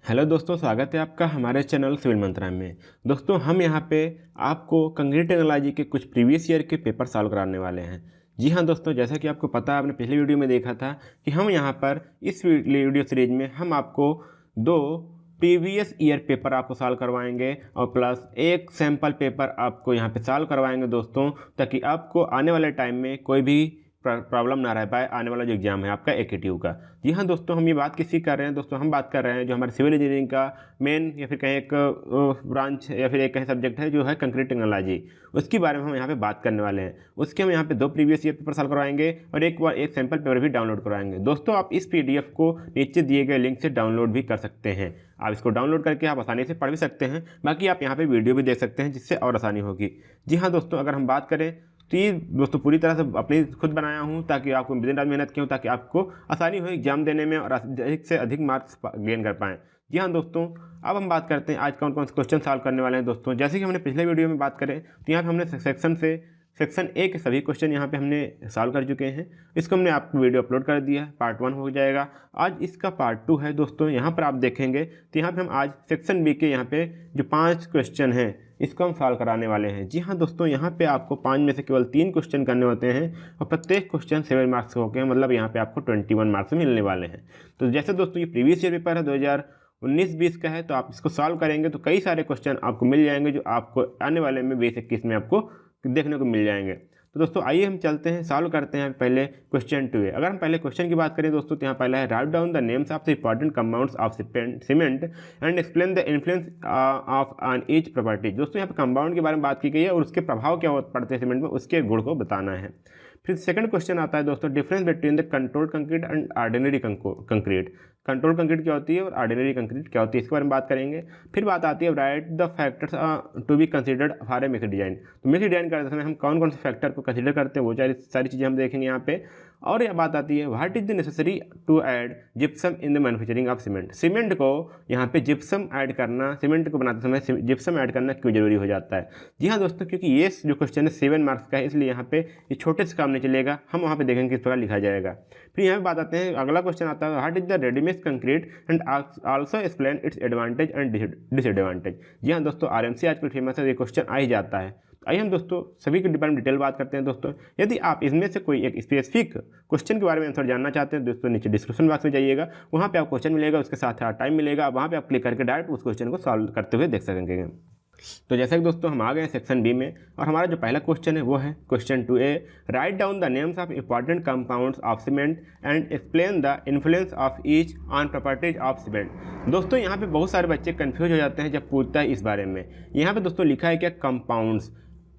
Hello दोस्तों, स्वागत है आपका हमारे चैनल सिविल मंत्रालय में। दोस्तों, हम यहाँ पे आपको कंक्रीट टेक्नोलॉजी के कुछ प्रीवियस ईयर के पेपर सॉल्व कराने वाले हैं। जी हाँ दोस्तों, जैसा कि आपको पता है, आपने पिछले वीडियो में देखा था कि हम यहाँ पर इस वीडियो सीरीज में हम आपको दो प्रीवियस ईयर पेपर आपको सॉल्व करवाएंगे और प्लस एक सैम्पल पेपर आपको यहाँ पे सॉल्व करवाएंगे दोस्तों, ताकि आपको आने वाले टाइम में कोई भी प्रॉब्लम ना रह पाए आने वाला जो एग्जाम है आपका AKTU का। जी हाँ दोस्तों, हम ये बात किसी कर रहे हैं दोस्तों, हम बात कर रहे हैं जो हमारे सिविल इंजीनियरिंग का मेन या फिर कहीं एक ब्रांच या फिर एक कहीं सब्जेक्ट है जो है कंक्रीट टेक्नोलॉजी, उसके बारे में हम यहाँ पे बात करने वाले हैं। उसके हम यहाँ पे दो प्रीवियस ईयर पेपर सॉल्व करवाएंगे और एक बार एक सैम्पल पेपर भी डाउनलोड करवाएंगे। दोस्तों, आप इस PDF को नीचे दिए गए लिंक से डाउनलोड भी कर सकते हैं। आप इसको डाउनलोड करके आप आसानी से पढ़ भी सकते हैं, बाकी आप यहाँ पे वीडियो भी देख सकते हैं जिससे और आसानी होगी। जी हाँ दोस्तों, अगर हम बात करें तो ये दोस्तों पूरी तरह से अपनी खुद बनाया हूँ ताकि आपको दिन रात मेहनत की हूँ, ताकि आपको आसानी हो एग्जाम देने में और अधिक से अधिक मार्क्स गेन कर पाएँ। जी हाँ दोस्तों, अब हम बात करते हैं आज कौन कौन से क्वेश्चन सॉल्व करने वाले हैं। दोस्तों, जैसे कि हमने पिछले वीडियो में बात करें तो यहाँ पे हमने सेक्शन A के सभी क्वेश्चन यहाँ पे हमने सॉल्व कर चुके हैं। इसको हमने आपको वीडियो अपलोड कर दिया है, पार्ट 1 हो जाएगा। आज इसका पार्ट 2 है दोस्तों। यहाँ पर आप देखेंगे तो यहाँ पे हम आज सेक्शन B के यहाँ पे जो 5 क्वेश्चन हैं इसको हम सॉल्व कराने वाले हैं। जी हाँ दोस्तों, यहाँ पे आपको 5 में से केवल 3 क्वेश्चन करने होते हैं और प्रत्येक क्वेश्चन 7 मार्क्स हो गए, मतलब यहाँ पे आपको 21 मार्क्स मिलने वाले हैं। तो जैसे दोस्तों ये प्रीवियस ईयर पेपर है 2019-20 का है, तो आप इसको सॉल्व करेंगे तो कई सारे क्वेश्चन आपको मिल जाएंगे जो आपको आने वाले में 2021 में आपको देखने को मिल जाएंगे। तो दोस्तों आइए हम चलते हैं, सॉल्व करते हैं पहले क्वेश्चन 2 है। अगर हम पहले क्वेश्चन की बात करें दोस्तों तो यहाँ पहला है write down the names of the important compounds of cement and explain the influence of on each property. दोस्तों यहाँ पे कंपाउंड के बारे में बात की गई है और उसके प्रभाव क्या पड़ते हैं सीमेंट में, उसके गुण को बताना है। फिर सेकंड क्वेश्चन आता है दोस्तों difference between the controlled concrete and ordinary concrete. Control concrete क्या होती है और ऑर्डिनरी कंक्रीट क्या होती है, इसके बारे में बात करेंगे। फिर बात आती है right the factors to be considered for a mix design. तो मिक्स डिजाइन करते समय हम कौन कौन से फैक्टर को कंसीडर करते हैं वो सारी चीज़ें हम देखेंगे यहाँ पे। और यह बात आती है what is the necessary to add gypsum in the manufacturing of cement. Cement को यहाँ पे जिप्सम ऐड करना, सीमेंट को बनाते समय जिप्सम ऐड करना क्यों जरूरी हो जाता है। जी हाँ दोस्तों, क्योंकि ये जो क्वेश्चन है 7 मार्क्स का है, इसलिए यहाँ पे ये छोटे से काम नहीं चलेगा, हम वहाँ पे देखेंगे किस प्रकार लिखा जाएगा। फिर यहाँ पे बात आते हैं, अगला क्वेश्चन आता है what is the readymade concrete and also explain its advantage and disadvantage. जी हाँ दोस्तों, RMC आजकल फेमस है, ये क्वेश्चन आ ही जाता है। आइए हम दोस्तों सभी के बारे में डिटेल बात करते हैं। दोस्तों यदि आप इसमें से कोई एक स्पेसिफिक क्वेश्चन के बारे में आंसर जानना चाहते हैं दोस्तों, नीचे डिस्क्रिप्शन बॉक्स में जाइएगा, वहाँ पे आपको क्वेश्चन मिलेगा, उसके साथ टाइम मिलेगा, वहाँ पे आप क्लिक करके डायरेक्ट उस क्वेश्चन को सॉल्व करते हुए देख सकेंगे। तो जैसा कि दोस्तों हम आ गए हैं सेक्शन B में और हमारा जो पहला क्वेश्चन है वो है question 2A write down the names of important compounds of cement and explain the influence of each on properties of cement. दोस्तों यहाँ पे बहुत सारे बच्चे कंफ्यूज हो जाते हैं जब पूछता है इस बारे में। यहाँ पे दोस्तों लिखा है क्या कंपाउंड्स,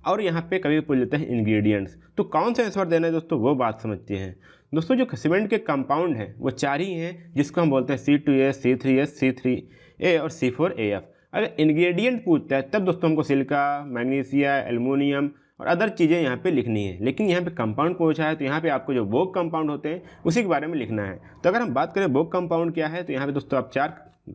और यहाँ पे कभी पूछ लेते हैं इंग्रेडिएंट्स, तो कौन सा आंसर देना है दोस्तों वो बात समझते हैं। दोस्तों जो सीमेंट के कंपाउंड हैं वो 4 ही हैं, जिसको हम बोलते हैं C2S, C3S, C3A और C4AF। अगर इंग्रेडिएंट पूछता है तब दोस्तों हमको सिलिका, मैग्नीशिया, एल्युमिनियम और अदर चीज़ें यहाँ पे लिखनी है, लेकिन यहाँ पे कंपाउंड पूछा है तो यहाँ पे आपको जो बोक कंपाउंड होते हैं उसी के बारे में लिखना है। तो अगर हम बात करें बोक कंपाउंड क्या है, तो यहाँ पे दोस्तों आप 4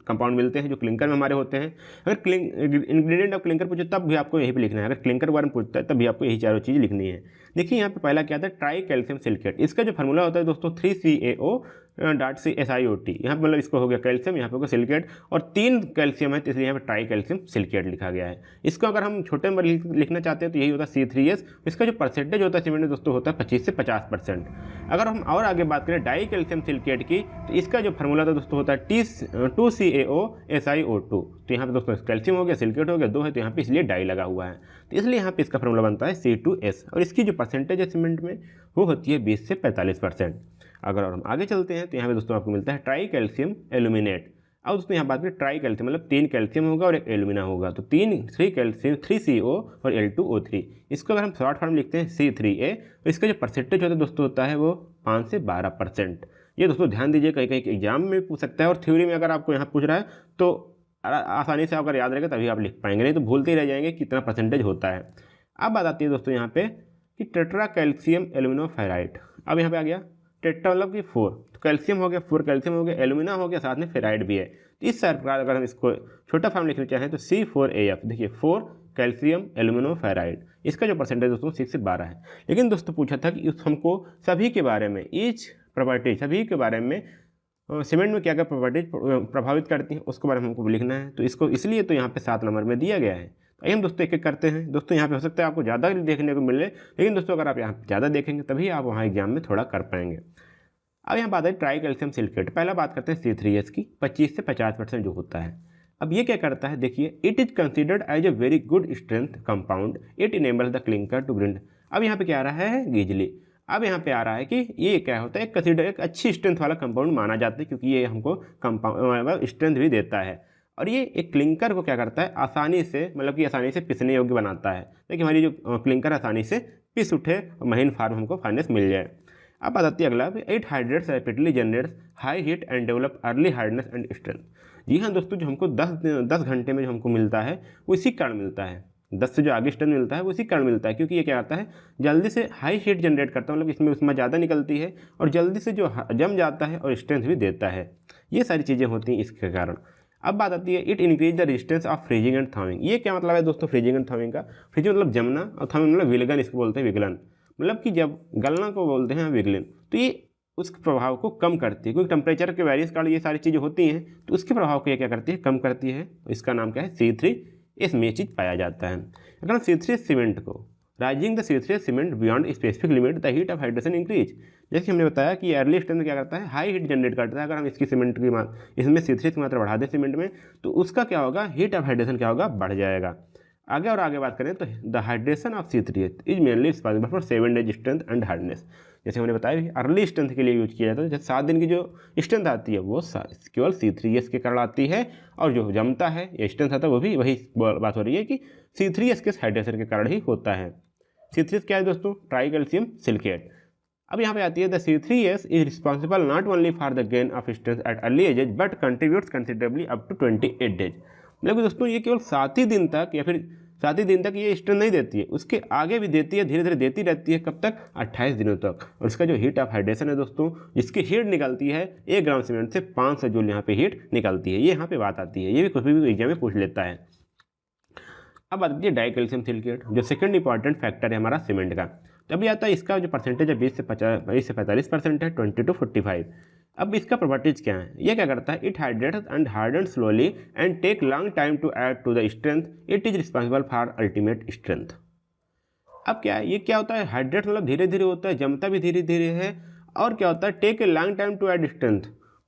कंपाउंड मिलते हैं जो क्लिंकर में हमारे होते हैं। अगर इंग्रेडिएंट ऑफ क्लिंकर पूछे तब भी आपको यही पे लिखना है, अगर क्लिंकर के बारे में पूछता है तब भी आपको यही चारों चीज़ लिखनी है। देखिए यहाँ पे पहला क्या आता है ट्राई कैल्शियम सिलिकेट। इसका जो फार्मूला होता है दोस्तों 3CaO.SiO2। यहाँ पे मतलब इसको हो गया कैल्शियम, यहाँ पे होगा सिलिकेट, और 3 कैल्शियम है तो इसलिए यहाँ पे ट्राई कैल्शियम सिलिकेट लिखा गया है। इसको अगर हम छोटे नंबर लिखना चाहते हैं तो यही होता है C3S। इसका जो परसेंटेज होता है सीमेंट में दोस्तों होता है 25 से 50%। अगर हम और आगे बात करें डाई कैल्शियम सिलिकेट की, तो इसका जो फार्मूला था दोस्तों होता है 2CaO.SiO2। तो यहाँ पे दोस्तों कैल्शियम हो गया, सिलिकेट हो गया, 2 है तो यहाँ पे इसलिए डाई लगा हुआ है, तो इसलिए यहाँ पे इसका फार्मूला बनता है C2S। और इसकी जो परसेंटेज है सीमेंट में वो होती है 20 से 45%। अगर और हम आगे चलते हैं तो यहाँ पे दोस्तों आपको मिलता है ट्राई कैल्शियम एल्यूमिनेट। अब दोस्तों यहाँ बात करें ट्राई कैल्शियम मतलब 3 कैल्शियम होगा और 1 एल्यूमिना होगा, तो 3 कैल्शियम 3CO और L2O3। इसको अगर हम शॉर्ट फॉर्म लिखते हैं C3A, तो इसका जो परसेंटेज होता है दोस्तों होता है वो 5 से 12%। ये दोस्तों ध्यान दीजिए, कहीं कहीं एग्जाम में पूछ सकता है और थ्योरी में अगर आपको यहाँ पूछ रहा है तो आसानी से अगर याद रहेगा तभी आप लिख पाएंगे, नहीं तो भूलते ही रह जाएंगे कितना परसेंटेज होता है। अब बात आती है दोस्तों यहाँ पे कि टेट्रा कैल्शियम एल्यूमिनोफेराइड। अब यहाँ पे आ गया टेट्रा मतलब कि 4, तो कैल्शियम हो गया, 4 कैल्शियम हो गया, एल्यूमिना हो गया, साथ में फेराइड भी है। तो इस प्रकार अगर हम इसको छोटा फॉर्म लिखना चाहें तो C4AF। देखिए 4 कैल्शियम एल्यूमिनोफेराइड, इसका जो परसेंटेज दोस्तों 6 से 12 है। लेकिन दोस्तों पूछा था कि हमको सभी के बारे में ईच प्रॉपर्टी, सभी के बारे में सीमेंट में क्या क्या प्रॉपर्टीज प्रभावित करती हैं उसके बारे में हमको लिखना है। तो इसको इसलिए तो यहाँ पे 7 नंबर में दिया गया है। तो आइए हम दोस्तों एक एक करते हैं। दोस्तों यहाँ पे हो सकता है आपको ज़्यादा देखने को मिले, लेकिन दोस्तों अगर आप यहाँ ज़्यादा देखेंगे तभी आप वहाँ एग्जाम में थोड़ा कर पाएंगे। अब यहाँ बात है ट्राई कैल्शियम सिलिकेट। पहला बात करते हैं C3S की, 25 से 50% जो होता है। अब ये क्या करता है, देखिए, it is considered as a very good strength compound, it enables the clinker to grind. अब यहाँ पे क्या आ रहा है, गिजली। अब यहाँ पे आ रहा है कि ये क्या होता है, कंसिडर एक अच्छी स्ट्रेंथ वाला कंपाउंड माना जाता है, क्योंकि ये हमको कंपाउंड स्ट्रेंथ भी देता है। और ये एक क्लिंकर को क्या करता है, आसानी से, मतलब कि आसानी से पिसने योग्य बनाता है, ताकि हमारी जो क्लिंकर आसानी से पिस उठे और महीन फार्म हमको फाइनेंस मिल जाए। अब आ जाती है अगला, it hydrates rapidly generates high heat and develop early hardness and strength. जी हाँ दोस्तों, जो हमको 10 घंटे में जो हमको मिलता है वो इसी कारण मिलता है। 10 से जो आगे स्ट्रेंथ मिलता है वो इसी कारण मिलता है, क्योंकि ये क्या आता है, जल्दी से हाई हीट जनरेट करता है, मतलब इसमें उसमें ज़्यादा निकलती है और जल्दी से जो जम जाता है और स्ट्रेंथ भी देता है। ये सारी चीज़ें होती हैं इसके कारण। अब बात आती है, it increase the resistance of freezing and thawing. ये क्या मतलब है दोस्तों, फ्रीजिंग एंड थॉविंग का? फ्रीजिंग मतलब जमना और थॉविंग मतलब विलगन, इसको बोलते हैं विगलन, मतलब कि जब गलना को बोलते हैं विगलन। तो ये उस प्रभाव को कम करती है, क्योंकि टेम्परेचर के वेरिएंस कारण ये सारी चीज़ें होती हैं, तो उसके प्रभाव को ये क्या करती है, कम करती है। इसका नाम क्या है, C3S में ये चीज़ पाया जाता है। अगर हम C3S सीमेंट को, rising the C3S cement beyond specific limit the heat of hydration increase. जैसे हमने बताया कि अर्ली स्टेज में क्या करता है, हाई हीट जनरेट करता है। अगर हम इसकी सीमेंट की इसमें C3S की मात्रा बढ़ा दें सीमेंट में, तो उसका क्या होगा, हीट ऑफ हाइड्रेशन क्या होगा, बढ़ जाएगा। आगे और आगे बात करें तो the hydration of C3S is mainly responsible for 7 days strength and hardness. जैसे हमने बताया अर्ली स्ट्रेंथ के लिए यूज किया जाता है, जैसे 7 दिन की जो स्ट्रेंथ आती है वो केवल C3S के कारण आती है, और जो जमता है या स्ट्रेंथ आता है वो भी वही बात हो रही है कि C3S के हाइड्रेशन के कारण ही होता है। C3S क्या है दोस्तों, ट्राई कैल्शियम सिलिकेट। अब यहाँ पे आती है, the C3S is responsible not only for the gain of strength at early ages but contributes considerably up to 28 days. मतलब दोस्तों ये केवल 7 ही दिन तक या फिर 7 ही दिन तक ये स्ट्रेंथ नहीं देती है, उसके आगे भी देती है, धीरे धीरे देती रहती है। कब तक, 28 दिनों तक। और इसका जो हीट ऑफ हाइड्रेशन है दोस्तों, जिसकी हीट निकलती है 1 ग्राम सीमेंट से 500 जूल यहाँ पे हीट निकलती है। ये यहाँ पे बात आती है, ये भी कुछ भी एग्जाम में पूछ लेता है। अब आती है डाई कैल्शियम सिलिकेट, जो सेकंड इंपॉर्टेंट फैक्टर है हमारा सीमेंट का। तब ये आता है, इसका जो परसेंटेज है 20 से 45% है, 20 to 45। अब इसका प्रॉपर्टीज क्या है, ये क्या करता है, it hydrates and harden slowly and take long time to add to the strength, it is responsible for ultimate strength. अब क्या है, ये क्या होता है, हाइड्रेट मतलब धीरे धीरे होता है, जमता भी धीरे धीरे है, और क्या होता है, take a long time to add strength,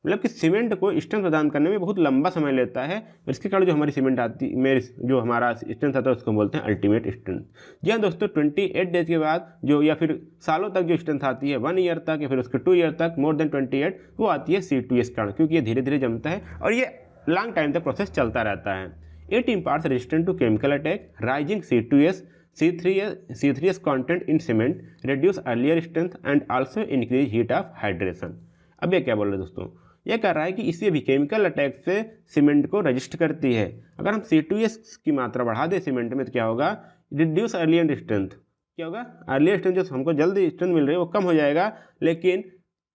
मतलब कि सीमेंट को स्ट्रेंथ प्रदान करने में बहुत लंबा समय लेता है। इसके कारण जो हमारी सीमेंट आती मेरे जो हमारा स्ट्रेंथ आता है उसको बोलते हैं अल्टीमेट स्ट्रेंथ। जी हाँ दोस्तों, 28 डेज के बाद जो, या फिर सालों तक जो स्ट्रेंथ आती है, 1 ईयर तक या फिर उसके 2 ईयर तक, मोर देन 28, वो आती है C2S कारण, क्योंकि ये धीरे धीरे जमता है और ये लॉन्ग टाइम तक प्रोसेस चलता रहता है। It imparts resistant to chemical attack, rising C2S C3S content in cement, reduce earlier strength and also increase heat of hydration. अब ये क्या बोल रहे हैं दोस्तों, यह कर रहा है कि इससे भी केमिकल अटैक से सीमेंट को रजिस्ट करती है। अगर हम C2S की मात्रा बढ़ा दें सीमेंट में तो क्या होगा, रिड्यूस अर्लियर स्ट्रेंथ, क्या होगा, अर्लियर स्ट्रेंथ जो हमको जल्दी स्ट्रेंथ मिल रही है वो कम हो जाएगा, लेकिन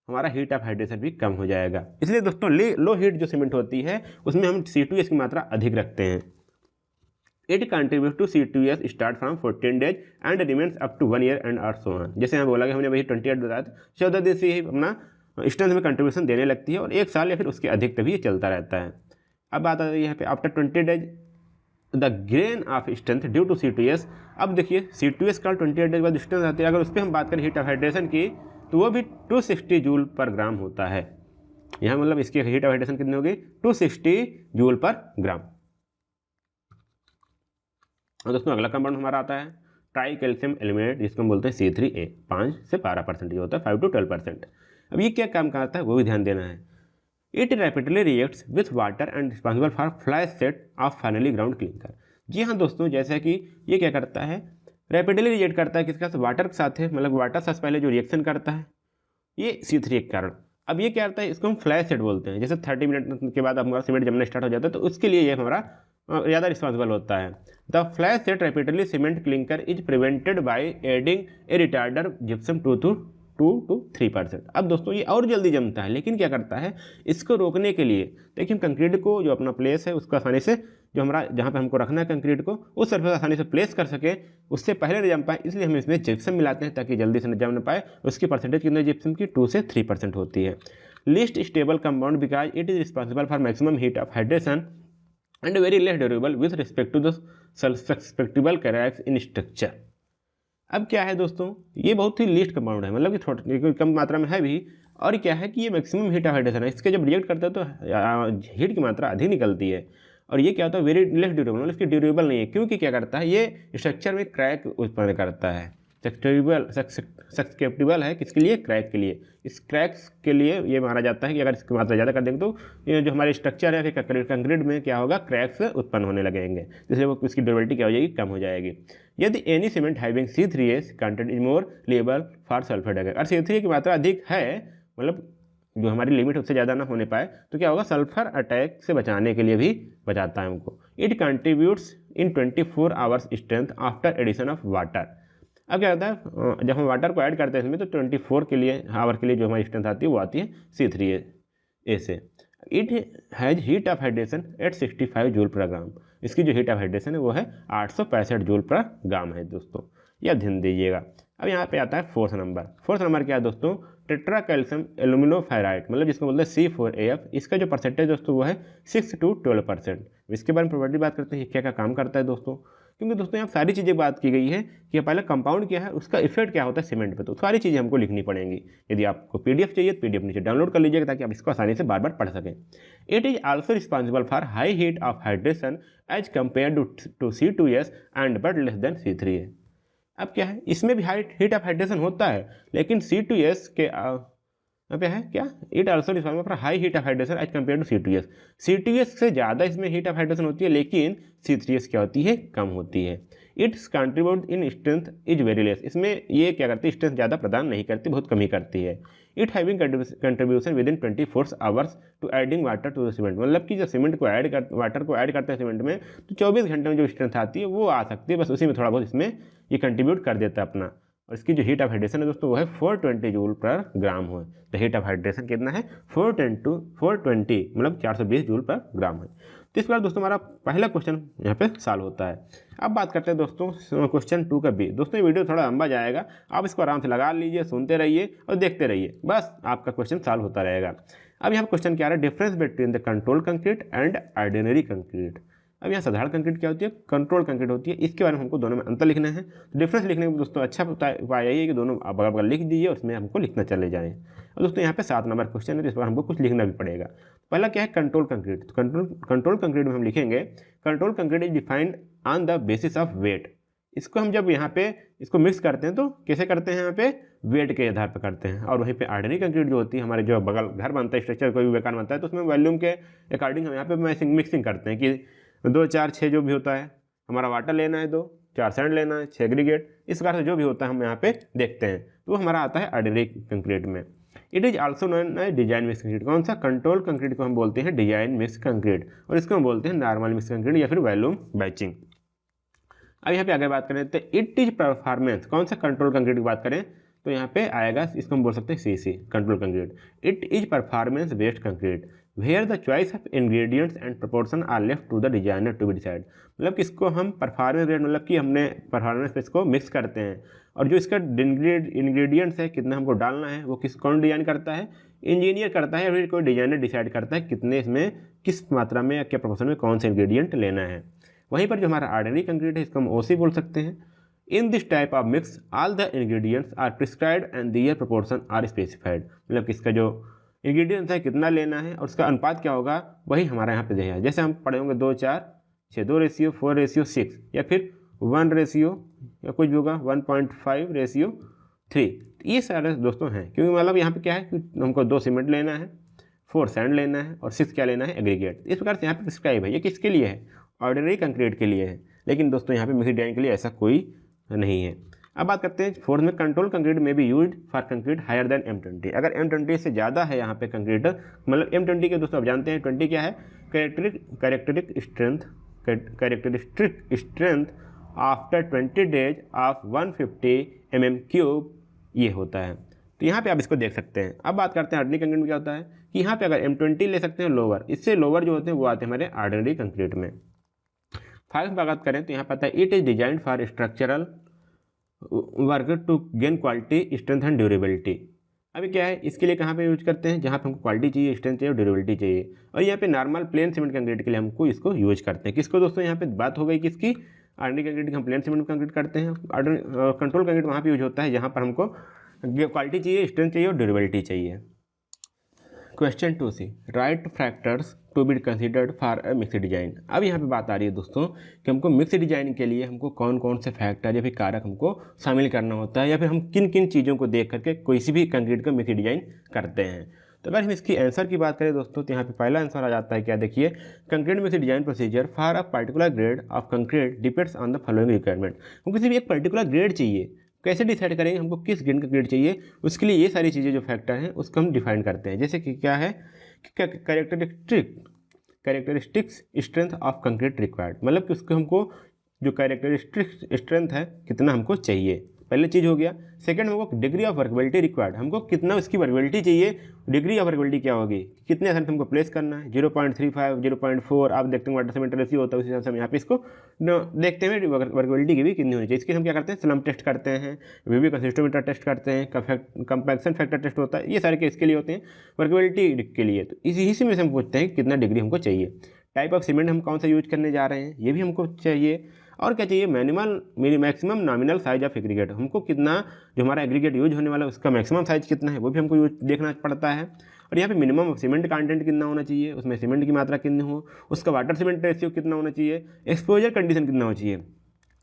हमारा हीट ऑफ हाइड्रेशन भी कम हो जाएगा। इसलिए दोस्तों लो हीट जो सीमेंट होती है उसमें हम C2S की मात्रा अधिक रखते हैं। It contribute to C2S start from 14 days and remains up to 1 year and और सो ऑन। जैसे हम बोला कि हमने वही 28 बताया था, 14 दिन से ही अपना स्ट्रेंथ में कंट्रीब्यूशन देने लगती है और 1 साल या फिर उसके अधिक तक भी ये चलता रहता है। अब बात आती है यहाँ पे, after 20 days the gain of strength due to C2S। अब देखिए C2S का 28 डेज बाद स्ट्रेंथ आती है, अगर उस पर हम बात करें हीट ऑफ हाइड्रेशन की, तो वो भी 260 जूल पर ग्राम होता है। यहाँ मतलब इसकी हीट ऑफ हाइड्रेशन कितनी होगी, 260 जूल पर ग्राम। और दोस्तों अगला कंपाउंड हमारा आता है ट्राई कैल्शियम एलिमेंट, जिसको हम बोलते हैं C3A, 5 से 12% ये होता है, 5 to 12%। अब ये क्या काम करता है वो भी ध्यान देना है। It rapidly reacts with water and responsible for flash set of finally ground clinker. जी हाँ दोस्तों, जैसा कि ये क्या करता है, रैपिडली रिएक्ट करता है किसके साथ, वाटर के साथ है, मतलब वाटर से पहले जो रिएक्शन करता है ये C3A के कारण। अब ये क्या करता है, इसको हम फ्लैश सेट बोलते हैं। जैसे 30 मिनट के बाद हमारा सीमेंट जमना स्टार्ट हो जाता है, तो उसके लिए ये हमारा ज़्यादा रिस्पॉन्सिबल होता है। The flash set rapidly cement clinker is prevented by adding A retarder gypsum 2 to 3%। अब दोस्तों ये और जल्दी जमता है, लेकिन क्या करता है, इसको रोकने के लिए देखिए हम कंक्रीट को जो अपना प्लेस है उसको आसानी से, जो हमारा जहाँ पे हमको रखना है कंक्रीट को, उस सरफेस आसानी से प्लेस कर सके, उससे पहले न जम पाए, इसलिए हम इसमें जिप्सम मिलाते हैं ताकि जल्दी से न जम न पाए। उसकी परसेंटेज कितनी जिप्सम की, 2 से 3% होती है। Least stable compound because it is responsible for maximum heat of hydration and very less durable with respect to the susceptible characters in structure. अब क्या है दोस्तों, ये बहुत ही लीस्ट कंपाउंड है, मतलब कि थोड़ी कम मात्रा में है भी, और क्या है कि ये मैक्सिमम हीट ऑफ हाइड्रेशन है, इसके जब रिएक्ट करता है तो हीट की मात्रा अधिक निकलती है, और ये क्या होता है वेरी लेस ड्यूरेबल, मतलब इसकी ड्यूरेबल नहीं है, क्योंकि क्या करता है ये स्ट्रक्चर में क्रैक उत्पन्न करता है। सस्केप्टिबल है किसके लिए, क्रैक के लिए। इस क्रैक्स के लिए ये माना जाता है कि अगर इसकी मात्रा ज़्यादा कर देंगे तो ये जो हमारे स्ट्रक्चर है फिर कंक्रीट में क्या होगा, क्रैक्स उत्पन्न होने लगेंगे, जिससे वो उसकी ड्यूरेबिलिटी क्या हो जाएगी, कम हो जाएगी। यदि any cement having C3S content is more label for sulphate, अगर C3 की मात्रा अधिक है, मतलब जो हमारी लिमिट उससे ज़्यादा ना होने पाए, तो क्या होगा, सल्फर अटैक से बचाने के लिए भी बचाता है हमको। It contributes in 24 hours strength after addition of water. अब क्या होता है, जब हम वाटर को ऐड करते हैं इसमें तो 24 के लिए आवर के लिए जो हमारी स्ट्रेंथ आती है वो आती है C3A से। It has heat of hydration at 65 joule per gram. इसकी जो हीट ऑफ हाइड्रेशन है वो है 865 जूल पर ग्राम है दोस्तों, यह ध्यान दीजिएगा। अब यहाँ पे आता है फोर्थ नंबर क्या है दोस्तों, टेट्रा कैल्शियम एल्यूमिनोफेराइड, मतलब जिसको बोलते हैं C4AF। इसका जो परसेंटेज दोस्तों वो है 6 to 12%। इसके बारे में प्रॉपर्टी बात करते हैं, क्या क्या काम करता है दोस्तों, क्योंकि दोस्तों यहाँ सारी चीज़ें बात की गई है कि पहले कंपाउंड क्या है, उसका इफेक्ट क्या होता है सीमेंट पे, तो सारी चीज़ें हमको लिखनी पड़ेंगी। यदि आपको PDF चाहिए तो PDF नीचे डाउनलोड कर लीजिएगा ताकि आप इसको आसानी से बार बार पढ़ सकें। It is also responsible for high heat of hydration as compare to C2S and but less than C3A। अब क्या है, इसमें भी हीट ऑफ हाइड्रेशन होता है, लेकिन C2S के यहाँ पे है क्या, it also responsible for high heat of hydration as compare to C2S। C2S से ज़्यादा इसमें हीट ऑफ हाइड्रेशन होती है, लेकिन C3S क्या होती है, कम होती है। It's contribute in strength is very less. इसमें ये क्या करती है, स्ट्रेंथ ज़्यादा प्रदान नहीं करती, बहुत कम ही करती है। It having contribution with in 24 hours to adding water to the cement, मतलब कि जब सीमेंट को वाटर को ऐड करते हैं सीमेंट में तो 24 घंटे में जो स्ट्रेंथ आती है वो आ सकती है, बस उसी में थोड़ा बहुत इसमें ये कंट्रीब्यूट कर देता है अपना। और इसकी जो हीट ऑफ हाइड्रेशन है दोस्तों वो है 420 जूल पर ग्राम है। तो हीट ऑफ हाइड्रेशन कितना है, 420 मतलब 420 जूल पर ग्राम है। तो इस बार दोस्तों हमारा पहला क्वेश्चन यहाँ पे सॉल्व होता है। अब बात करते हैं दोस्तों क्वेश्चन 2 का B। दोस्तों ये वीडियो थोड़ा लंबा जाएगा, आप इसको आराम से लगा लीजिए, सुनते रहिए और देखते रहिए, बस आपका क्वेश्चन सॉल्व होता रहेगा। अब यहाँ क्वेश्चन क्या है, difference between the control concrete and ordinary concrete. अब यहाँ साधारण कंक्रीट क्या होती है, कंट्रोल कंक्रीट होती है, इसके बारे में हमको दोनों में अंतर लिखना है। तो डिफरेंस लिखने में दोस्तों अच्छा उपाय यही है कि दोनों बगल बगल लिख दीजिए और उसमें हमको लिखना चले जाएँ। और दोस्तों यहाँ पे 7 नंबर क्वेश्चन है, तो इस बार हमको कुछ लिखना भी पड़ेगा। पहला क्या है, कंट्रोल कंक्रीट। तो कंट्रोल कंक्रीट में हम लिखेंगे, control concrete is defined on the basis of weight. इसको हम जब यहाँ पे इसको मिक्स करते हैं तो कैसे करते हैं, यहाँ पे वेट के आधार पर करते हैं। और वहीं पे ऑर्डिनरी कंक्रीट जो होती है, हमारे जो बगल घर बनता है, स्ट्रक्चर कोई भी मकान बनता है, तो उसमें वॉल्यूम के अकॉर्डिंग हम यहाँ पे मिक्सिंग करते हैं कि 2 4 6 जो भी होता है, हमारा वाटर लेना है 2 4 सैंड लेना है 6 एग्रीगेट, इस प्रकार से जो भी होता है हम यहाँ पे देखते हैं, तो वो हमारा आता है ऑर्डिनरी कंक्रीट में। It is also known as design mix concrete. कौन सा, कंट्रोल कंक्रीट को हम बोलते हैं डिजाइन मिक्स कंक्रीट, और इसको हम बोलते हैं नॉर्मल मिक्स कंक्रीट या फिर वॉल्यूम बैचिंग। अब यहाँ पे आगे बात करें तो इट इज परफॉर्मेंस। कौन सा, कंट्रोल कंक्रीट की बात करें तो यहाँ पे आएगा, इसको हम बोल सकते हैं CC control concrete. It is performance based concrete where the choice of ingredients and proportion are left to the designer to be decide. मतलब कि इसको हम परफॉर्मेंस बेस्ड, मतलब कि हमने परफॉर्मेंस पे इसको मिक्स करते हैं, और जो इसका इंग्रेडिएंट्स है कितना हमको डालना है वो कौन डिजाइन करता है, इंजीनियर करता है, या फिर कोई डिजाइनर डिसाइड करता है कितने इसमें किस मात्रा में या क्या प्रोपोर्शन में कौन सा इंग्रेडिएंट लेना है। वहीं पर जो हमारा ऑर्डिनरी कंक्रीट है इसको हम OC बोल सकते हैं। In this type of mix all the ingredients are prescribed and their proportion are specified. मतलब कि इसका जो इंग्रेडिएंट्स है कितना लेना है और उसका अनुपात क्या होगा वही हमारा यहाँ पे है। जैसे हम पढ़े होंगे 2 4 6, 2:4:6, या फिर 1 या कुछ भी होगा 1.5:3। ये सारे दोस्तों हैं, क्योंकि मतलब यहाँ पे क्या है कि हमको 2 सीमेंट लेना है, 4 सैंड लेना है और 6 क्या लेना है, एग्रीगेट। इस प्रकार से यहाँ पे प्रिस्क्राइब है। ये किसके लिए है, ऑर्डिनरी कंक्रीट के लिए है, लेकिन दोस्तों यहाँ पे मिक्स डिजाइन के लिए ऐसा कोई नहीं है। अब बात करते हैं 4th में, कंट्रोल कंक्रीट में भी use for concrete higher than M20। अगर M20 से ज़्यादा है यहाँ पे कंक्रीट, मतलब M20 के दोस्तों आप जानते हैं 20 क्या है, characteristic strength after 20 days of 150 mm3 ये होता है। तो यहाँ पे आप इसको देख सकते हैं। अब बात करते हैं ऑर्डिनरी कंक्रीट में क्या होता है कि यहाँ पे अगर M20 ले सकते हैं लोअर, इससे लोअर जो होते हैं वो आते हैं हमारे ऑर्डिनरी कंक्रीट में। 5 में बात करें तो यहाँ पता है it is design for structural work to gain quality strength and durability. अभी क्या है, इसके लिए कहाँ पे यूज करते हैं, जहाँ पे हमको क्वालिटी चाहिए, स्ट्रेंथ चाहिए और ड्यूरेबिलिटी चाहिए। और यहाँ पे नॉर्मल प्लेन सीमेंट कंक्रीट के लिए हमको इसको यूज करते हैं। किसको दोस्तों, यहाँ पे बात हो गई किसकी, ऑर्डिनरी कंक्रीट की। हम प्लेन सीमेंट कंक्रीट करते हैं। कंट्रोल कंक्रीट वहाँ पे यूज होता है जहाँ पर हमको क्वालिटी चाहिए, स्ट्रेंथ चाहिए और ड्यूरेबिलिटी चाहिए। Question 2C, right factors to be considered for a mix design. अब यहाँ पे बात आ रही है दोस्तों कि हमको मिक्स डिजाइन के लिए हमको कौन कौन से फैक्टर या फिर कारक हमको शामिल करना होता है, या फिर हम किन किन चीज़ों को देख करके कोई सी भी कंक्रीट का मिक्स डिजाइन करते हैं। तो अगर हम इसकी आंसर की बात करें दोस्तों, तो यहाँ पे पहला आंसर आ जाता है क्या, देखिए, concrete mix design procedure for a particular grade of concrete depends on the following requirement. हमको किसी भी एक पर्टिकुलर ग्रेड चाहिए, कैसे डिसाइड करेंगे हमको किस ग्रेड का ग्रेड चाहिए, उसके लिए ये सारी चीज़ें जो फैक्टर हैं उसको हम डिफाइन करते हैं। जैसे कि क्या है, characteristics strength of concrete required, मतलब कि उसको हमको जो कैरेक्टरिस्टिक्स स्ट्रेंथ है कितना हमको चाहिए, पहले चीज़ हो गया। सेकंड हमको डिग्री ऑफ वर्केबिलिटी रिक्वायर्ड, हमको कितना उसकी वर्केबिलिटी चाहिए। डिग्री ऑफ वर्केबिलिटी क्या होगी, कितने आसान से हमको प्लेस करना है, 0.35, 0.4, आप देखते हैं वाटर सीमेंट रेशियो होता है, उस हिसाब से हम यहाँ पे इसको देखते हैं वर्केबिलिटी की भी कितनी होनी चाहिए। इसके हम क्या करते हैं, स्लम टेस्ट करते हैं, वीवी कंसिस्टोमीटर टेस्ट करते हैं, कंपैक्शन फैक्टर टेस्ट होता है, ये सारे के इसके लिए होते हैं वर्केबिलिटी के लिए। तो इसी में से हम पूछते हैं कितना डिग्री हमको चाहिए। टाइप ऑफ सीमेंट हम कौन सा यूज करने जा रहे हैं ये भी हमको चाहिए। और क्या चाहिए, maximum nominal size of aggregate, हमको कितना जो हमारा एग्रीगेट यूज होने वाला है उसका मैक्सिमम साइज कितना है वो भी हमको यूज देखना पड़ता है। और यहाँ पे मिनिमम सीमेंट कंटेंट कितना होना चाहिए, उसमें सीमेंट की मात्रा कितनी हो, उसका वाटर सीमेंट रेशियो कितना होना चाहिए, एक्सपोजर कंडीशन कितना होना चाहिए,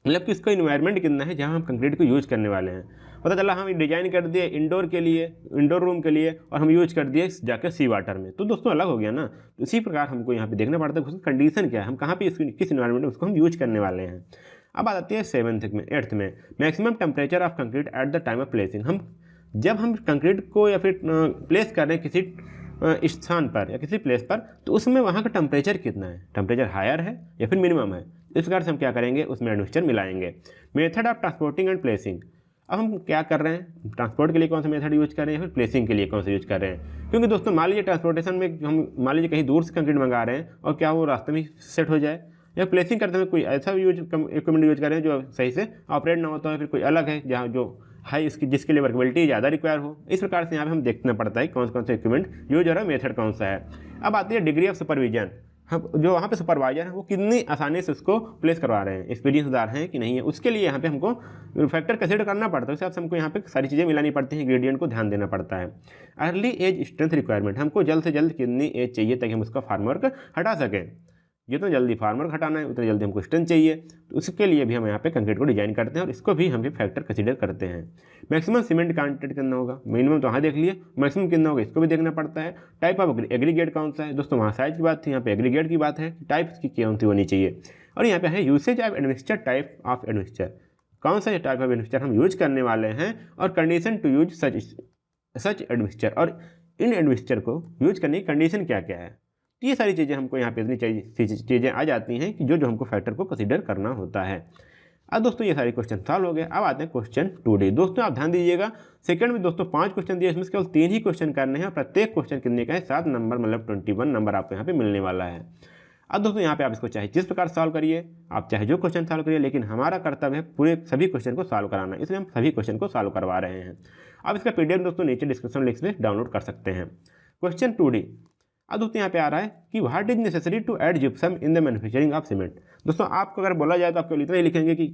मतलब कि उसका इन्वायरमेंट कितना है जहाँ हम कंक्रीट को यूज करने वाले हैं। पता चला हम डिजाइन कर दिए इंडोर के लिए, इंडोर रूम के लिए, और हम यूज कर दिए जाकर सी वाटर में, तो दोस्तों अलग हो गया ना। तो इसी प्रकार हमको यहाँ पे देखना पड़ता है उसकी कंडीशन क्या है, हम कहाँ पे किस इन्वायरमेंट में उसको हम यूज करने वाले हैं। अब आ जाती है 8th में maximum temperature of concrete at the time of placing. जब हम कंक्रीट को या फिर प्लेस कर रहे हैं किसी स्थान पर या किसी प्लेस पर, तो उसमें वहाँ का टेम्परेचर कितना है, टेम्परेचर हायर है या फिर मिनिमम है। इस प्रकार से हम क्या करेंगे, उसमें एडमिक्सचर मिलाएंगे। Method of transporting and placing, अब हम क्या कर रहे हैं, ट्रांसपोर्ट के लिए कौन सा मेथड यूज कर रहे हैं या फिर प्लेसिंग के लिए कौन सा यूज कर रहे हैं। क्योंकि दोस्तों मान लीजिए ट्रांसपोर्टेशन में हम मान लीजिए कहीं दूर से कंक्रीट मंगा रहे हैं और क्या वो रास्ते में सेट हो जाए, या प्लेसिंग करते हुए कोई ऐसा इक्विपमेंट यूज कर रहे हैं जो सही से ऑपरेट ना होता है, फिर कोई अलग है जहाँ जो हाई जिसके लिए वर्केबिलिटी ज़्यादा रिक्वायर हो। इस प्रकार से यहाँ पे हम देखना पड़ता है कौन कौन सा इक्विपमेंट यूज हो रहा है, मेथड कौन सा है। अब आती है डिग्री ऑफ सुपरविजन, हम जो वहाँ पे सुपरवाइजर है वो कितनी आसानी से उसको प्लेस करवा रहे हैं, एक्सपीरियंसदार हैं कि नहीं है, उसके लिए यहाँ पे हमको फैक्टर कंसिडर करना पड़ता है। उस हिसाब से हमको यहाँ पे सारी चीज़ें मिलानी पड़ती हैं, इंग्रेडिएंट को ध्यान देना पड़ता है। अर्ली एज स्ट्रेंथ रिक्वायरमेंट, हमको जल्द से जल्द कितनी एज चाहिए ताकि हम उसका फार्मवर्क हटा सकें। जितना जल्दी फार्मवर्क हटाना है उतना जल्दी हमको स्ट्रेंथ चाहिए, तो उसके लिए भी हम यहाँ पे कंक्रीट को डिजाइन करते हैं और इसको भी हम फैक्टर कंसीडर करते हैं। मैक्सिमम सीमेंट कंटेंट कितना होगा, मिनिमम तो वहाँ देख लिए, मैक्सिमम कितना होगा इसको भी देखना पड़ता है। टाइप ऑफ एग्रीगेट कौन सा है, दोस्तों वहाँ साइज की बात थी, यहाँ पे एग्रीगेट की बात है, टाइप की कौन सी होनी चाहिए। और यहाँ पे है usage of admixture, type of admixture, कौन सा टाइप ऑफ एडमिक्सचर हम यूज करने वाले हैं, और condition to use such admixture, और इन एडमिक्सचर को यूज करने की कंडीशन क्या क्या है। ये सारी चीज़ें हमको यहाँ पे इतनी चीज़ें आ जाती हैं कि जो हमको फैक्टर को कंसीडर करना होता है। अब दोस्तों ये सारे क्वेश्चन सॉल्व हो गए। अब आते हैं क्वेश्चन 2D। दोस्तों आप ध्यान दीजिएगा, सेकंड में दोस्तों 5 क्वेश्चन दिए, इसमें केवल 3 ही क्वेश्चन करने हैं, प्रत्येक क्वेश्चन कितने का है, 7 नंबर, मतलब 21 नंबर आपको यहाँ पे मिलने वाला है। अब दोस्तों यहाँ पे आप इसको चाहे जिस प्रकार सॉल्व करिए, आप चाहे जो क्वेश्चन सॉल्व करिए, लेकिन हमारा कर्तव्य है पूरे सभी क्वेश्चन को सॉल्व कराना, इसलिए हम सभी क्वेश्चन को सॉल्व करवा रहे हैं। अब इसका PDF दोस्तों नीचे डिस्क्रिप्शन लिंक में डाउनलोड कर सकते हैं। Question 2D। अब दोस्तों यहाँ पे आ रहा है कि what is necessary to add gypsum in the manufacturing of cement. दोस्तों आपको अगर बोला जाए तो आप केवल इतना ही लिखेंगे कि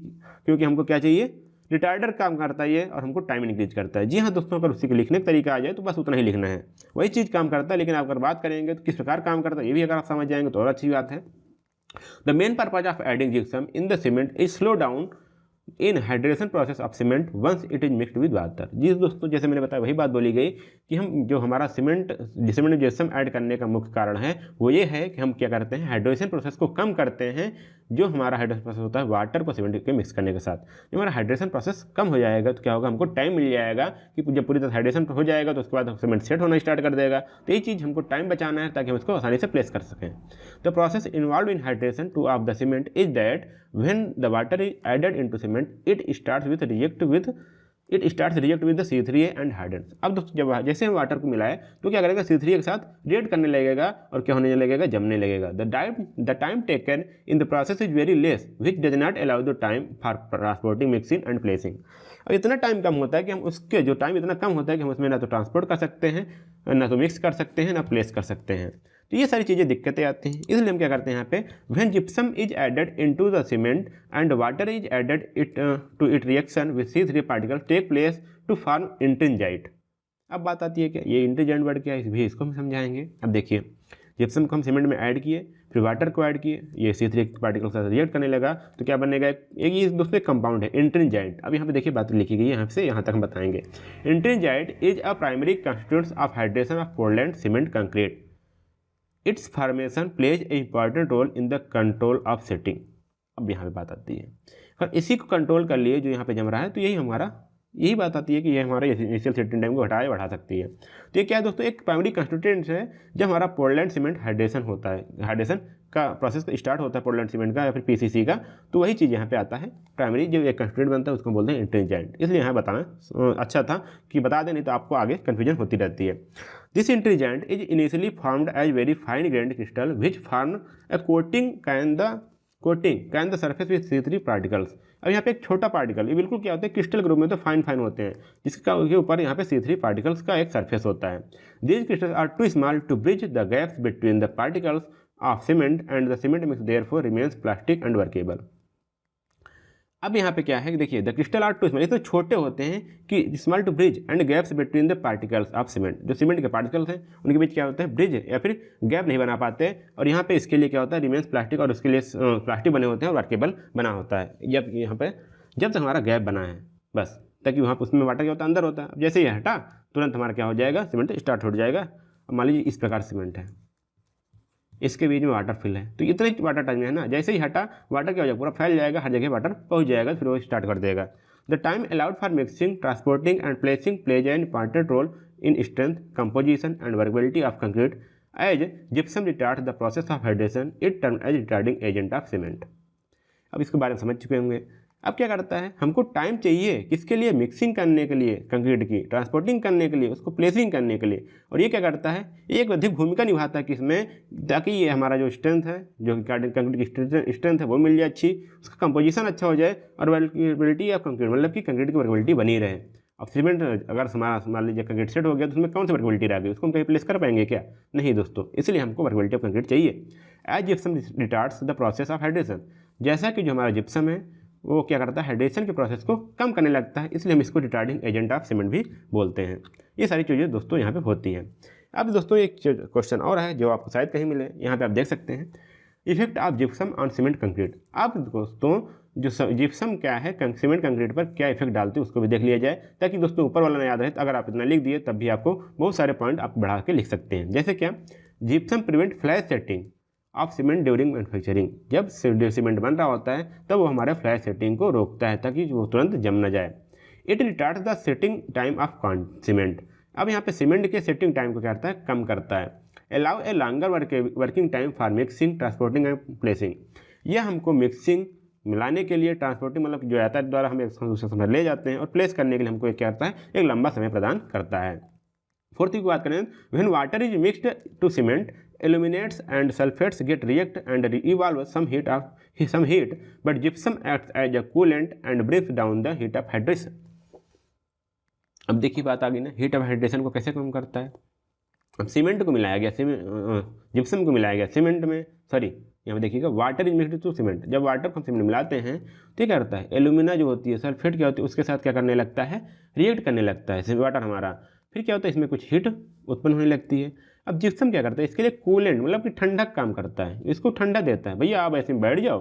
क्योंकि हमको क्या चाहिए, रिटार्डर काम करता है ये और हमको टाइम इंक्रीज करता है। जी हाँ दोस्तों, अगर उसी के लिखने का तरीका आ जाए तो बस उतना ही लिखना है, वही चीज़ काम करता है। लेकिन आप अगर बात करेंगे तो किस प्रकार काम करता है ये भी अगर आप समझ जाएंगे तो और अच्छी बात है। The main purpose of adding gypsum in the cement is slow down in hydration process of cement once it is mixed with water. जी दोस्तों, जैसे मैंने बताया वही बात बोली गई कि हम जो हमारा सीमेंट में जिप्सम ऐड करने का मुख्य कारण है वो ये है कि हम क्या करते हैं, हाइड्रेशन प्रोसेस को कम करते हैं। जो हमारा हाइड्रेशन प्रोसेस होता है वाटर को सीमेंट के मिक्स करने के साथ, जब हमारा हाइड्रेशन प्रोसेस कम हो जाएगा तो क्या होगा, हमको टाइम मिल जाएगा कि जब पूरी तरह हाइड्रेशन हो जाएगा तो उसके बाद सीमेंट सेट होना स्टार्ट कर देगा। तो ये चीज़ हमको टाइम बचाना है ताकि हम इसको आसानी से प्लेस कर सकें। The process involve in hydration to of the cement is that when the water is added into cement it starts with react with it start react with the C3A and hardens. अब दोस्तों जब जैसे हम water को मिलाए तो क्या करेगा, C3A के साथ रिएक्ट करने लगेगा और क्या होने लगेगा, जमने लगेगा। The time taken in the process is very less which does not allow the time for transporting, mixing and placing. और इतना टाइम कम होता है कि हम उसके जो टाइम इतना कम होता है कि हम उसमें ना तो ट्रांसपोर्ट कर सकते हैं, ना तो मिक्स कर सकते हैं, ना प्लेस कर सकते हैं। तो ये सारी चीज़ें दिक्कतें आती हैं। इसलिए हम क्या करते हैं यहाँ पे, when gypsum is added into the cement and water is added it to it reaction with C3 particle take place to form ettringite. अब बात आती है क्या, ये इंट्रिंजाइट वर्ड क्या है, इसको हम समझाएंगे। अब देखिए, जिप्सम को हम सीमेंट में ऐड किए, फिर वाटर को ऐड किए, ये C3 पार्टिकल के साथ रिएक्ट करने लगा तो क्या बनेगा, एक ये दोस्तों कंपाउंड है इंट्रिंजाइट। अब यहाँ पे देखिए बात लिखी गई है, यहाँ से यहाँ तक हम बताएंगे। Ettringite is a primary constituents of hydration of Portland cement concrete. Its formation plays a important role in the control of setting. अब यहाँ पे बात आती है, और इसी को कंट्रोल कर लिए जो यहाँ पे जम रहा है, तो यही बात आती है कि ये हमारा इनिशियल सेटिंग टाइम को बढ़ा सकती है। तो ये क्या है दोस्तों, एक प्राइमरी कंस्टिट्यूएंट है जब हमारा पोर्टलैंड सीमेंट हाइड्रेशन होता है, हाइड्रेशन का प्रोसेस स्टार्ट होता है पोर्टलैंड सीमेंट का या फिर PCC का, तो वही चीज़ यहाँ पे आता है। प्राइमरी जो एक कंस्टिट्यूएंट बनता है उसको बोलते हैं इंट्रिंजाइट। इसलिए यहाँ बताना अच्छा था कि बता दें, नहीं तो आपको आगे कन्फ्यूजन होती रहती है। This ettringite is initially formed as very fine grained crystal which form a coating can the surface with C3 particles. अब यहाँ पे एक छोटा पार्टिकल, ये बिल्कुल क्या होता है, क्रिस्टल के रूप में तो फाइन होते हैं, जिसका के ऊपर यहाँ पे C3 पार्टिकल्स का एक सरफेस होता है। These crystals are too small to bridge the gaps between the particles of cement and the cement mix therefore remains plastic and workable. अब यहाँ पे क्या है कि देखिए, the crystal are too small, इतने छोटे होते हैं कि small to bridge and gaps between the particles of cement. जो सीमेंट के पार्टिकल्स हैं उनके बीच क्या होता है, ब्रिज या फिर गैप नहीं बना पाते। और यहाँ पे इसके लिए क्या होता है, रिमेन्स प्लास्टिक, और उसके लिए प्लास्टिक बने होते हैं और वर्केबल बना होता है। जब यहाँ पे जब तक हमारा गैप बना है बस, ताकि वहाँ उसमें वाटर क्या होता है, अंदर होता है। अब जैसे ये हटा तुरंत हमारा क्या हो जाएगा, सीमेंट स्टार्ट हो जाएगा। अब मान लीजिए इस प्रकार सीमेंट है, इसके बीच में वाटर फिल है, तो इतना ही वाटर टच में है ना, जैसे ही हटा वाटर क्या हो जाएगा, पूरा फैल जाएगा, हर जगह वाटर पहुंच जाएगा, फिर वो स्टार्ट कर देगा। The time allowed for mixing, transporting and placing plays an important role in strength, composition and workability of concrete as gypsum retard the process of hydration, it turn as retarding agent of cement. अब इसके बारे में समझ चुके होंगे। अब क्या करता है, हमको टाइम चाहिए किसके लिए, मिक्सिंग करने के लिए कंक्रीट की, ट्रांसपोर्टिंग करने के लिए, उसको प्लेसिंग करने के लिए। और ये क्या करता है, एक अधिक भूमिका निभाता है किसमें, ताकि ये हमारा जो स्ट्रेंथ है, जो कंक्रीट की स्ट्रेंथ है वो मिल जाए अच्छी, उसका कंपोजिशन अच्छा हो जाए, और वर्केबिलिटी ऑफ कंक्रीट, मतलब कि कंक्रीट की वर्केबिलिटी बनी रहे। अब सीमेंट अगर हमारा मान लीजिए कंक्रीट सेट हो गया तो उसमें कौन सी वर्केबिलिटी रह गई, उसको हम कहीं प्लेस कर पाएंगे क्या, नहीं दोस्तों। इसलिए हमको वर्केबिलिटी ऑफ कंक्रीट चाहिए। As gypsum retards the process of hydration, जैसा कि जो हमारा जिप्सम है वो क्या करता है, हाइड्रेशन के प्रोसेस को कम करने लगता है, इसलिए हम इसको रिटार्डिंग एजेंट ऑफ सीमेंट भी बोलते हैं। ये सारी चीज़ें दोस्तों यहाँ पे होती हैं। अब दोस्तों एक क्वेश्चन और है जो आपको शायद कहीं मिले, यहाँ पे आप देख सकते हैं, effect of gypsum on cement concrete. अब दोस्तों जो जिप्सम क्या है सीमेंट कंक्रीट पर क्या इफेक्ट डालती है उसको भी देख लिया जाए, ताकि दोस्तों ऊपर वाला ना याद रहे। तो अगर आप इतना लिख दिए तब भी आपको बहुत सारे पॉइंट आप बढ़ा के लिख सकते हैं। जैसे क्या, gypsum prevent flash setting of cement during manufacturing. जब सीमेंट बन रहा होता है तब वो हमारे फ्लैश सेटिंग को रोकता है, ताकि वो तुरंत जम न जाए। It retards the setting time of cement. अब यहाँ पे सीमेंट के सेटिंग टाइम को क्या करता है, कम करता है। Allow a longer working time for mixing, transporting and placing. यह हमको मिक्सिंग मिलाने के लिए, ट्रांसपोर्टिंग मतलब जो यातायात द्वारा हम एक दूसरे समय ले जाते हैं, और प्लेस करने के लिए हमको क्या करता है, एक लंबा समय प्रदान करता है। फोर्थ की बात करें, when water is mixed to cement, illuminates and sulfates get react and evolve some heat, but gypsum acts as a coolant and brings down the heat of hydration। अब देखिए बात आ गई ना, हीट ऑफ हाइड्रेशन को कैसे कम करता है। अब सीमेंट को मिलाया गया, जिप्सम को मिलाया गया सीमेंट में, सॉरी यहाँ देखिएगा, water is mixed to cement. जब वाटर को हम सीमेंट मिलाते हैं तो क्या करता है, एल्यूमिना जो होती है, सल्फेट क्या होती है, उसके साथ क्या करने लगता है, रिएक्ट करने लगता है वाटर हमारा। फिर क्या होता है, इसमें कुछ हीट उत्पन्न होने लगती है। अब जिप्सम क्या करता है, इसके लिए कूलेंट मतलब कि ठंडक काम करता है, इसको ठंडा देता है। भैया आप ऐसे में बैठ जाओ,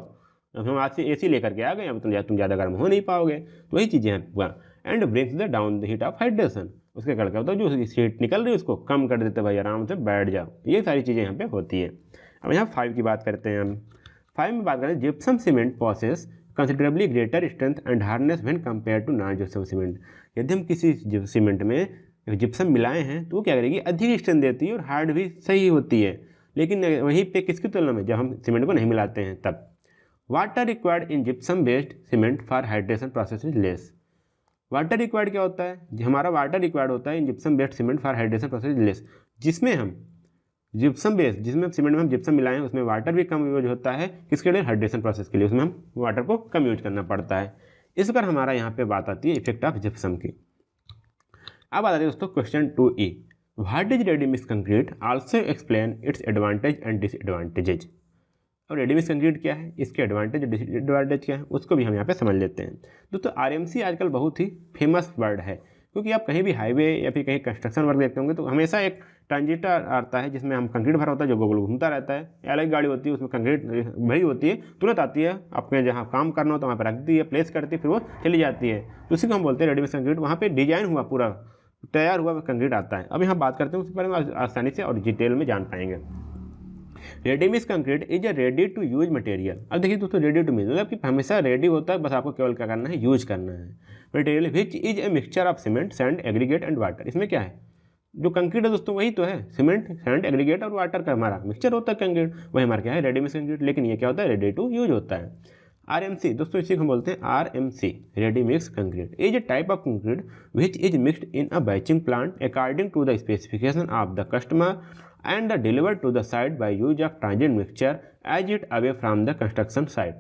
अब हम आज से AC लेकर के आ गए, अब तुम ज़्यादा गर्म हो नहीं पाओगे, तो वही चीज़ें हैं पूरा। And brings the down the heat of hydration, उसके करके होता है जो हीट निकल रही है उसको कम कर देते हैं, भाई आराम से बैठ जाओ। ये सारी चीज़ें यहाँ पे होती है। अब यहाँ 5 की बात करते हैं हम। 5 में बात करें, gypsum cement possess considerably greater strength and hardness when compare to non gypsum cement. यदि हम किसी सीमेंट में जिप्सम मिलाए हैं तो वो क्या करेगी, अधिक स्ट्रेंथ देती है और हार्ड भी सही होती है। लेकिन वहीं पे किसकी तुलना में, जब हम सीमेंट को नहीं मिलाते हैं तब। Water required in gypsum based cement for hydration process is less. Water required क्या होता है, हमारा वाटर रिक्वायर्ड होता है in gypsum based cement for hydration process less, जिसमें हम जिप्सम बेस्ड, जिसमें सीमेंट में हम जिप्सम मिलाएं उसमें वाटर भी कम यूज होता है, किसके लिए, हाइड्रेशन प्रोसेस के लिए, उसमें हम वाटर को कम यूज करना पड़ता है। इस पर हमारा यहाँ पे बात आती है इफेक्ट ऑफ जिप्सम की। अब आ जाती है दोस्तों question 2E, what is ready mix concrete, also explain its advantage and disadvantages. और रेडी मिक्स कंक्रीट क्या है, इसके एडवांटेज और डिसएडवांटेज क्या है, उसको भी हम यहाँ पे समझ लेते हैं। दोस्तों RMC आजकल बहुत ही फेमस वर्ड है, क्योंकि आप कहीं भी हाईवे या फिर कहीं कंस्ट्रक्शन वर्क देखते होंगे तो हमेशा एक ट्रांजिटर आता है जिसमें हम कंक्रीट भरा होता है जो गोल घूमता रहता है, अलग गाड़ी होती है उसमें कंक्रीट भरी होती है, तुरंत आती है, आपने जहाँ काम करना हो तो वहाँ पर रखती है, प्लेस करती है, फिर वो चली जाती है, तो उसी को हम बोलते हैं रेडी मिक्स कंक्रीट। वहाँ पर डिजाइन हुआ पूरा तैयार हुआ कंक्रीट आता है। अब यहाँ बात करते हैं उसके बारे में आसानी से और डिटेल में जान पाएंगे। Ready mix concrete is a ready to use material. अब देखिए दोस्तों, रेडी टू मीन मतलब कि हमेशा रेडी होता है, बस आपको केवल क्या करना है, यूज करना है। Material which is a mixture of cement, sand, aggregate and water. इसमें क्या है, जो कंक्रीट है दोस्तों वही तो है, सीमेंट, सैंड, एग्रीगेट और वाटर का हमारा मिक्सचर होता है कंक्रीट, वही हमारा क्या है, रेडी मिक्स कंक्रीट। लेकिन ये क्या होता है, रेडी टू यूज होता है। RMC दोस्तों इसी को हम बोलते हैं RMC, ready mix concrete, is a type of concrete which is mixed in a batching plant according to the specification of the customer and delivered to the site by use of transient mixture as it away from the construction site।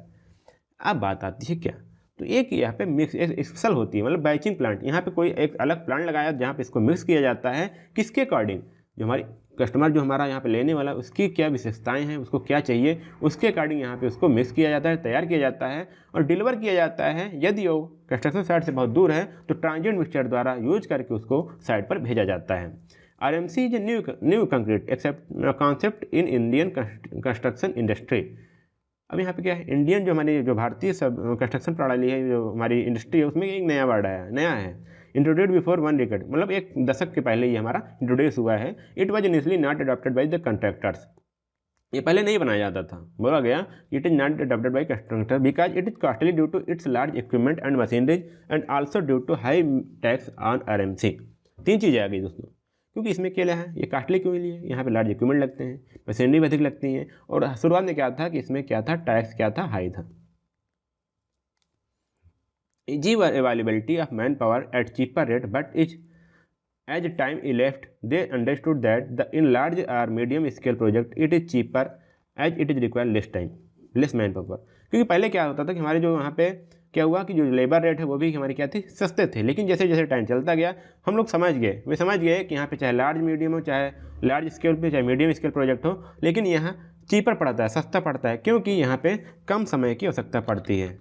अब बात आती है क्या, तो एक यहाँ पे mix special होती है, मतलब बैचिंग प्लांट, यहाँ पे कोई एक अलग प्लांट लगाया जहाँ पे इसको मिक्स किया जाता है, किसके अकॉर्डिंग, जो हमारी कस्टमर जो हमारा यहाँ पे लेने वाला उसकी क्या विशेषताएं हैं, उसको क्या चाहिए, उसके अकॉर्डिंग यहाँ पे उसको मिक्स किया जाता है, तैयार किया जाता है और डिलीवर किया जाता है। यदि वो कंस्ट्रक्शन साइट से बहुत दूर है तो ट्रांजिएंट मिक्सचर द्वारा यूज करके उसको साइट पर भेजा जाता है। RMC is a new concrete concept in Indian construction industry। अब यहाँ पे क्या है, इंडियन जो हमारी जो भारतीय सब कंस्ट्रक्शन प्रणाली है, जो हमारी इंडस्ट्री है, उसमें एक नया वर्ड आया, नया है, इंट्रोड्यूस बिफोर 1 decade, मतलब एक दशक के पहले ये हमारा इंट्रोड्यूस हुआ है। It was initially not adopted by the contractors, ये पहले नहीं बनाया जाता था, बोला गया it is not adopted by constructor because it is costly due to its large equipment and machineries and also due to high tax on RMC। 3 चीज़ें आ गई दोस्तों, क्योंकि इसमें क्या है, ये कास्टली क्यों लिए, यहाँ पे लार्ज इक्विपमेंट लगते हैं, मशीनरी भी अधिक लगती हैं, और शुरुआत में क्या था कि इसमें क्या था, टैक्स क्या था, हाई था। Easy availability of man power at cheaper rate but is as time elapsed they understood that the in large or medium scale project it is cheaper as it is require less time less man power. क्योंकि पहले क्या होता था कि हमारे जो यहाँ पे क्या हुआ कि जो लेबर रेट है वो भी हमारी क्या थी, सस्ते थे, लेकिन जैसे जैसे टाइम चलता गया हम लोग समझ गए कि यहाँ पे चाहे लार्ज मीडियम हो, चाहे लार्ज स्केल पे, चाहे मीडियम स्केल प्रोजेक्ट हो, लेकिन यहाँ चीपर पड़ता है, सस्ता पड़ता है, क्योंकि यहाँ पे कम समय की आवश्यकता पड़ती है,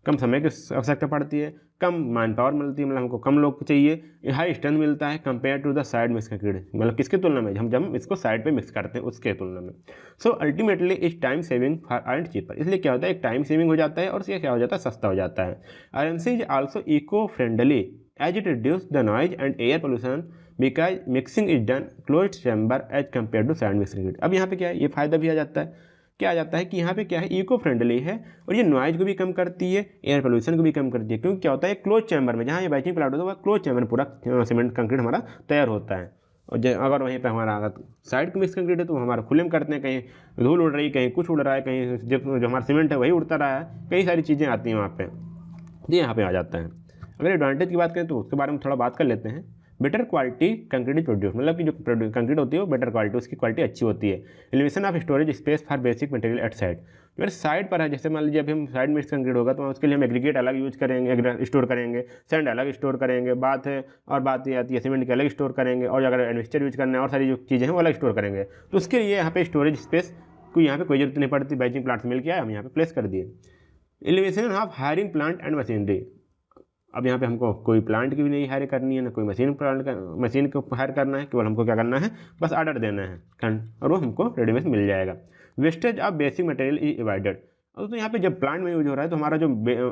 कम समय की आवश्यकता पड़ती है, कम मैन पावर मिलती है, मतलब हमको कम लोग चाहिए, हाई स्ट्रेंथ मिलता है compare to the site mix concrete, मतलब किसकी तुलना में, हम जब इसको साइड पे मिक्स करते हैं उसके तुलना में। So ultimately is time saving for and cheaper, इसलिए क्या होता है, एक टाइम सेविंग हो जाता है और इसलिए क्या हो जाता है, सस्ता हो जाता है। RMC is also eco friendly as it reduce the noise and air pollution because mixing is done closed chamber as compare to site mix concrete. अब यहाँ पे क्या है, ये फायदा भी आ जाता है, क्या आ जाता है कि यहाँ पे क्या है, इको फ्रेंडली है और ये नॉइज को भी कम करती है, एयर पोल्यूशन को भी कम करती है, क्योंकि क्या होता है, क्लोज चैम्बर में, जहाँ ये बैचिंग प्लांट होता है वह क्लोज चैम्बर में पूरा सीमेंट कंक्रीट हमारा तैयार होता है। और अगर वहीं पे हमारा अगर साइड मिक्स कंक्रीट है तो हमारा खुले में करते हैं, कहीं धूल उड़ रही, कहीं कुछ उड़ रहा है, कहीं जो हमारा सीमेंट है वही उड़ता रहा है, कई सारी चीज़ें आती हैं वहाँ पर, ये यहाँ पर आ जाता है। अगर एडवांटेज की बात करें तो उसके बारे में थोड़ा बात कर लेते हैं। Better quality concrete is produce, मतलब कि जो कंक्रीट होती है वो बेटर क्वालिटी, उसकी क्वालिटी अच्छी होती है। Elevation of storage space for basic material at side, जो साइड पर है, जैसे मान लीजिए अभी हम साइड मिक्स कंक्रीट होगा तो उसके लिए हम एग्रीगेट अलग यूज करेंगे, स्टोर करेंगे, सैंड अलग स्टोर करेंगे, बात है, और बात ये आती है सीमेंट के अलग स्टोर करेंगे, और अगर एडमिक्सचर यूज करना है और सारी जो चीज़ें हैं वो अलग स्टोर करेंगे, तो उसके लिए यहाँ पे स्टोरेज स्पेस को यहाँ पे कोई जरूरत नहीं पड़ती, बैचिंग प्लांट से मिल के आया, हम यहाँ पे प्लेस कर दिए। Elevation of hiring plant and machinery, अब यहाँ पे हमको कोई प्लांट की भी नहीं हायर करनी है, ना कोई मशीन को हायर करना है, केवल हमको क्या करना है, बस ऑर्डर देना है और वो हमको रेडीमेड मिल जाएगा। Wastage of basic material is avoided, और तो यहाँ पे जब प्लांट में यूज हो रहा है तो हमारा जो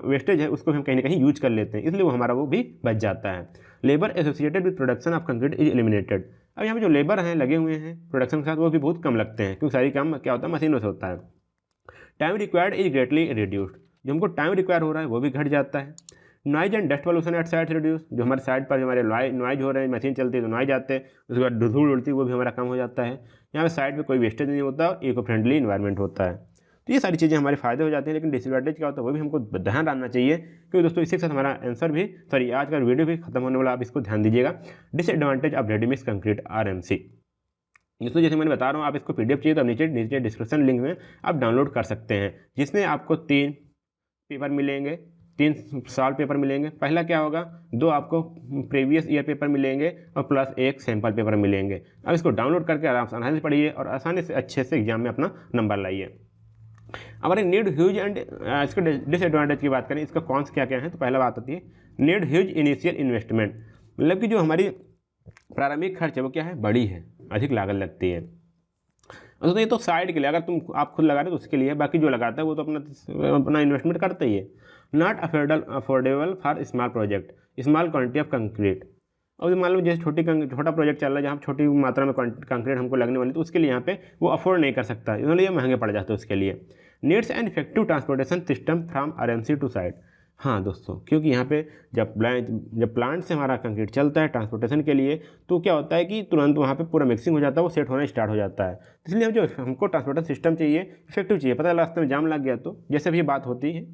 वेस्टेज है उसको हम कहीं ना कहीं यूज कर लेते हैं, इसलिए वो हमारा वो भी बच जाता है। Labour associated with production of concrete is eliminated, अब यहाँ पे जो लेबर हैं लगे हुए हैं प्रोडक्शन के साथ वो भी बहुत कम लगते हैं, क्योंकि सारी काम क्या होता है, मशीनों से होता है। Time required is greatly reduced, जो हमको टाइम रिक्वायर हो रहा है वो भी घट जाता है। Noise and dust pollution at site reduce, जो हमारे साइड पर हमारे नॉइज हो रहे हैं, मशीन चलती है तो नॉइज आते हैं, उसके बाद धूल उड़ती है वो भी हमारा कम हो जाता है। यहाँ पे साइड पे कोई वेस्टेज नहीं होता, इको फ्रेंडली इन्वायरमेंट होता है। तो ये सारी चीज़ें हमारे फायदे हो जाते हैं, लेकिन डिसएडवांटेज क्या होता है वो भी हमको ध्यान रखना चाहिए, क्योंकि दोस्तों इसी के साथ हमारा आंसर भी आज का वीडियो भी खत्म होने वाला, आप इसको ध्यान दीजिएगा। Disadvantage of ready mix concrete RMC। दोस्तों जैसे मैंने बता रहा हूँ, आप इसको PDF चाहिए तो नीचे डिस्क्रिप्शन लिंक में आप डाउनलोड कर सकते हैं, जिसमें आपको 3 पेपर मिलेंगे, 3 साल पेपर मिलेंगे। पहला क्या होगा, 2 आपको प्रीवियस ईयर पेपर मिलेंगे और प्लस 1 सैम्पल पेपर मिलेंगे। अब इसको डाउनलोड करके आराम से पढ़िए और आसानी से अच्छे से एग्जाम में अपना नंबर लाइए। हमारे नीड ह्यूज एंड इसके डिसएडवांटेज की बात करें, इसका कौन क्या क्या है, तो पहला बात आती है नीड ह्यूज इनिशियल इन्वेस्टमेंट, मतलब कि जो हमारी प्रारंभिक खर्च है वो क्या है, बड़ी है, अधिक लागत लगती है। तो ये तो साइड के लिए, अगर आप खुद लगा रहे हो तो उसके लिए, बाकी जो लगाता है वो तो अपना इन्वेस्टमेंट करता ही है। Not affordable for small project, small quantity of concrete. और मान लो जैसे छोटा प्रोजेक्ट चल रहा है जहाँ छोटी मात्रा में कंक्रीट हमको लगने वाली, तो उसके लिए यहाँ पे वो अफोर्ड नहीं कर सकता, इसलिए ये महंगे पड़ जाते हैं उसके लिए। Needs and effective transportation system from RMC to site. हाँ दोस्तों, क्योंकि यहाँ पे जब प्लांट से हमारा कंक्रीट चलता है ट्रांसपोर्टेशन के लिए, तो क्या होता है कि तुरंत वहाँ पे पूरा मिक्सिंग हो जाता है, वो सेट होना स्टार्ट हो जाता है। इसलिए हमको ट्रांसपोर्टेशन सिस्टम चाहिए, इफेक्टिव चाहिए। पता है रास्ते में जाम लग गया तो जैसे भी ये बात होती है,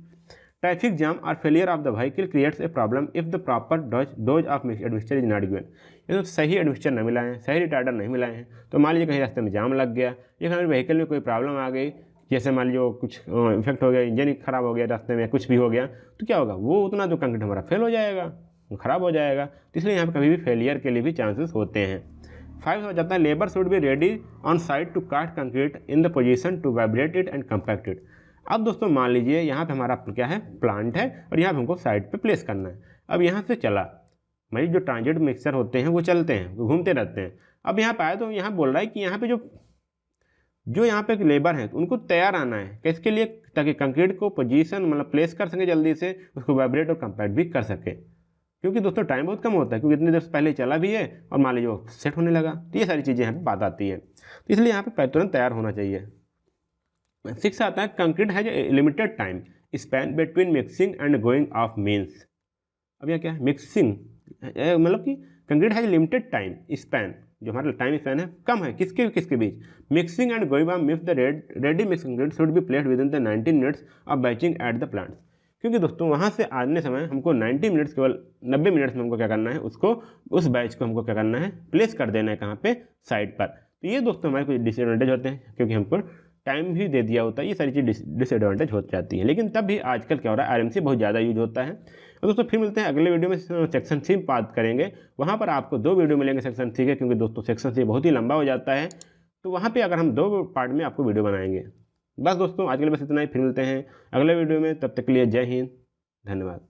ट्रैफिक जाम और failure of the vehicle creates a problem if the proper dose of admixture is not given. ये तो सही एडमिक्सचर नहीं मिला है, सही रिटार्डर नहीं मिलाए हैं, तो मान लीजिए कहीं रास्ते में जाम लग गया या हमारे व्हीकल में कोई प्रॉब्लम आ गई, जैसे मान लीजिए कुछ इफेक्ट हो गया, इंजन खराब हो गया रास्ते में, कुछ भी हो गया, तो क्या होगा, वो उतना जो कंक्रीट हमारा फेल हो जाएगा, वो खराब हो जाएगा। तो इसलिए यहाँ पर कभी भी फेलियर के लिए भी चांसेस होते हैं। 5 हो जाता है labour should be ready on site to cart concrete in the position to vibrate it and compact it. अब दोस्तों मान लीजिए यहाँ पे हमारा क्या है, प्लांट है और यहाँ पे हमको साइड पे प्लेस करना है। अब यहाँ से चला, भाई जो ट्रांजिट मिक्सर होते हैं वो चलते हैं, वो घूमते रहते हैं। अब यहाँ पे आए तो यहाँ बोल रहा है कि यहाँ पे जो यहाँ पे लेबर हैं तो उनको तैयार आना है, किसके लिए, ताकि कंक्रीट को पोजीशन मतलब प्लेस कर सके जल्दी से, उसको वाइब्रेट और कम्पैक्ट भी कर सके। क्योंकि दोस्तों टाइम बहुत कम होता है, क्योंकि इतनी देर से पहले चला भी है और मान लीजिए वो सेट होने लगा, तो ये सारी चीज़ें यहाँ पे बात आती है। तो इसलिए यहाँ पे तुरंत तैयार होना चाहिए। 6 आता है concrete has a limited time span between mixing and going off means. अब यह क्या है, मिक्सिंग मतलब कि concrete has limited time span, जो हमारा टाइम स्पैन है कम है, किसके बीच, mixing and going off mix the ready mix concrete should be placed within the 90 minutes of batching at the plants. क्योंकि दोस्तों वहाँ से आने समय हमको 90 मिनट्स, केवल 90 मिनट्स में हमको क्या करना है, उसको उस बैच को हमको क्या करना है, प्लेस कर देना है कहाँ पे, साइड पर। तो ये दोस्तों हमारे कुछ डिसएडवांटेज होते हैं, क्योंकि हमको टाइम भी दे दिया होता है, ये सारी चीज़ डिसएडवांटेज हो जाती है। लेकिन तब भी आजकल क्या हो रहा है, RMC बहुत ज़्यादा यूज होता है। और दोस्तों फिर मिलते हैं अगले वीडियो में, सेक्शन 3 बात करेंगे। वहाँ पर आपको 2 वीडियो मिलेंगे सेक्शन 3 के, क्योंकि दोस्तों सेक्शन 3 बहुत ही लंबा हो जाता है, तो वहाँ पर अगर हम 2 पार्ट में आपको वीडियो बनाएंगे। बस दोस्तों आज के लिए बस इतना ही, फिर मिलते हैं अगले वीडियो में, तब तक के लिए जय हिंद, धन्यवाद।